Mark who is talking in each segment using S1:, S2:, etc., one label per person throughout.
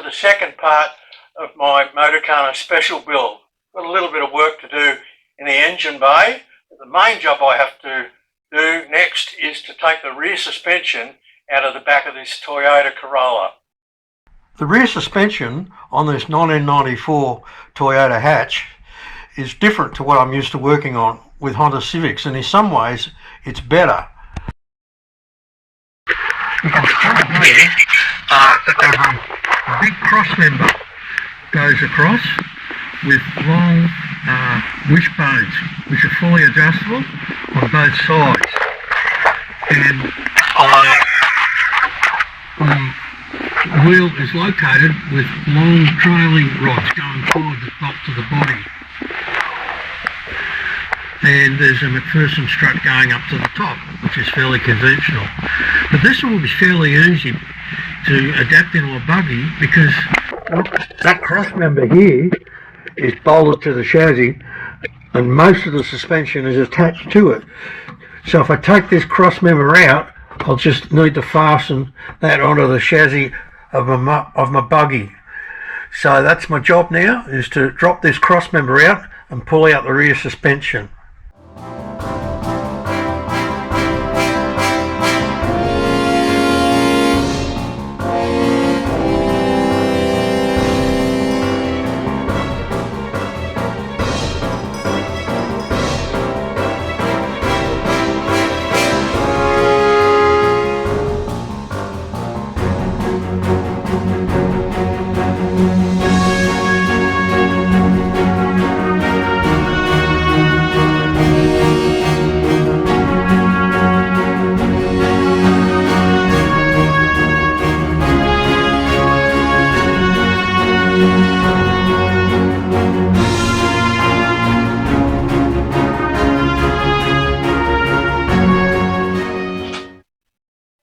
S1: the second part of my Motorcar special build. Got a little bit of work to do in the engine bay. The main job I have to do next is to take the rear suspension out of the back of this Toyota Corolla. The rear suspension on this 1994 Toyota hatch is different to what I'm used to working on with Honda Civics, and in some ways it's better. You can start here. A big cross member goes across with long wishbones which are fully adjustable on both sides, and the wheel is located with long trailing rods going forward the top to the body, and there's a McPherson strut going up to the top, which is fairly conventional. But this will be fairly easy to adapt into a buggy because that cross member here is bolted to the chassis and most of the suspension is attached to it. So if I take this cross member out, I'll just need to fasten that onto the chassis of my buggy. So that's my job now, is to drop this cross member out and pull out the rear suspension.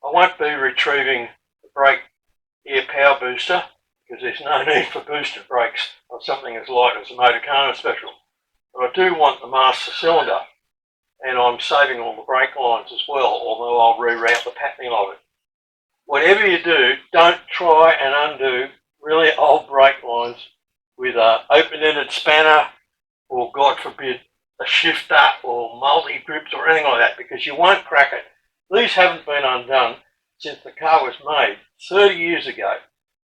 S1: I won't be retrieving the brake air power booster because there's no need for boosted brakes on something as light as a Motorcar special. But I do want the master cylinder, and I'm saving all the brake lines as well, although I'll reroute the patterning of it. Whatever you do, don't try and undo really old brake lines with an open-ended spanner or, God forbid, a shifter or multi-grips or anything like that, because you won't crack it. These haven't been undone since the car was made 30 years ago.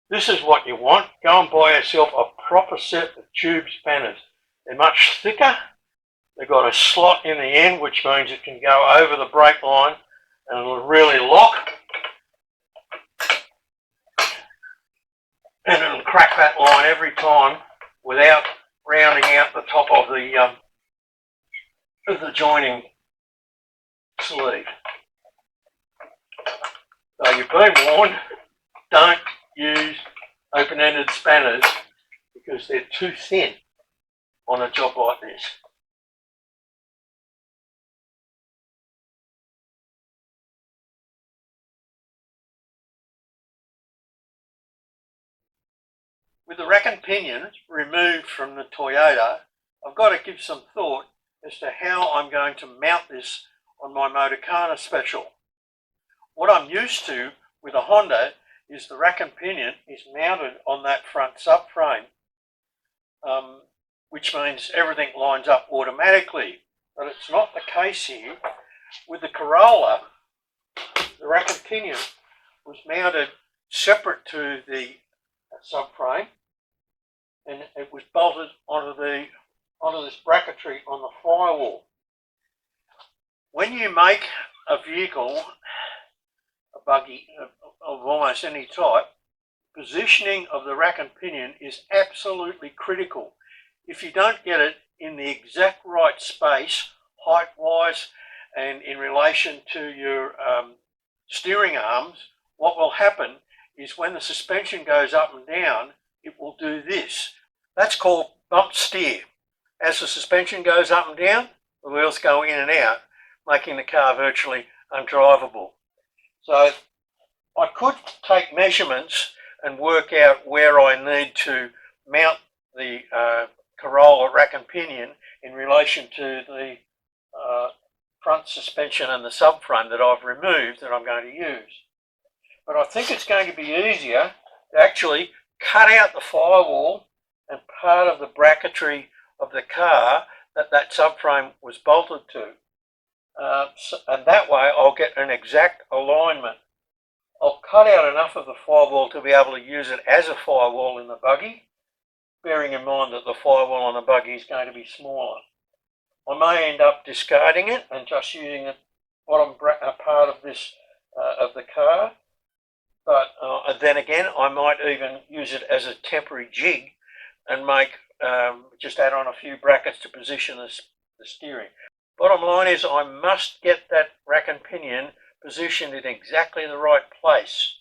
S1: This is what you want. Go and buy yourself a proper set of tube spanners. They're much thicker. They've got a slot in the end, which means it can go over the brake line and it'll really lock. And it'll crack that line every time without rounding out the top of the joining sleeve. So you've been warned, don't use open-ended spanners because they're too thin on a job like this. With the rack and pinion removed from the Toyota, I've got to give some thought as to how I'm going to mount this on my Motorcar special. What I'm used to with a Honda is the rack and pinion is mounted on that front subframe, which means everything lines up automatically. But it's not the case here. With the Corolla, the rack and pinion was mounted separate to the subframe, and it was bolted onto this bracketry on the firewall. When you make a vehicle, a buggy of almost any type, positioning of the rack and pinion is absolutely critical. If you don't get it in the exact right space, height-wise, and in relation to your steering arms, what will happen is when the suspension goes up and down, it will do this. That's called bump steer. As the suspension goes up and down, the wheels go in and out, making the car virtually undrivable. So I could take measurements and work out where I need to mount the Corolla rack and pinion in relation to the front suspension and the subframe that I've removed that I'm going to use. But I think it's going to be easier to actually cut out the firewall and part of the bracketry of the car that subframe was bolted to. And that way I'll get an exact alignment. I'll cut out enough of the firewall to be able to use it as a firewall in the buggy, bearing in mind that the firewall on the buggy is going to be smaller. I may end up discarding it and just using the bottom part of this of the car, but then again I might even use it as a temporary jig and make just add on a few brackets to position the steering. Bottom line is I must get that rack and pinion positioned in exactly the right place,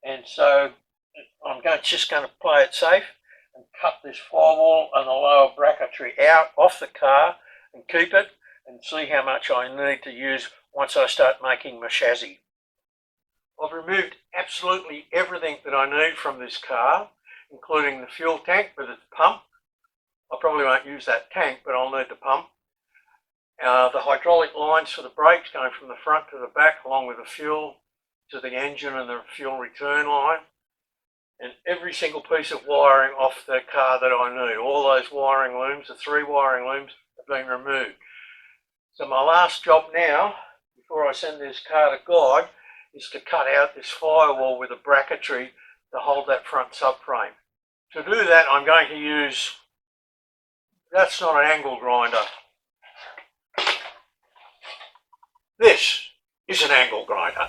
S1: and so I'm just going to play it safe and cut this firewall and the lower bracketry out off the car and keep it and see how much I need to use once I start making my chassis. I've removed absolutely everything that I need from this car, including the fuel tank with its pump. I probably won't use that tank, but I'll need the pump. The hydraulic lines for the brakes going from the front to the back, along with the fuel to the engine and the fuel return line, and every single piece of wiring off the car that I need. All those wiring looms, the 3 wiring looms, have been removed. So my last job now, before I send this car to God, is to cut out this firewall with a bracketry to hold that front subframe. To do that, I'm going to use, that's not an angle grinder. This is an angle grinder.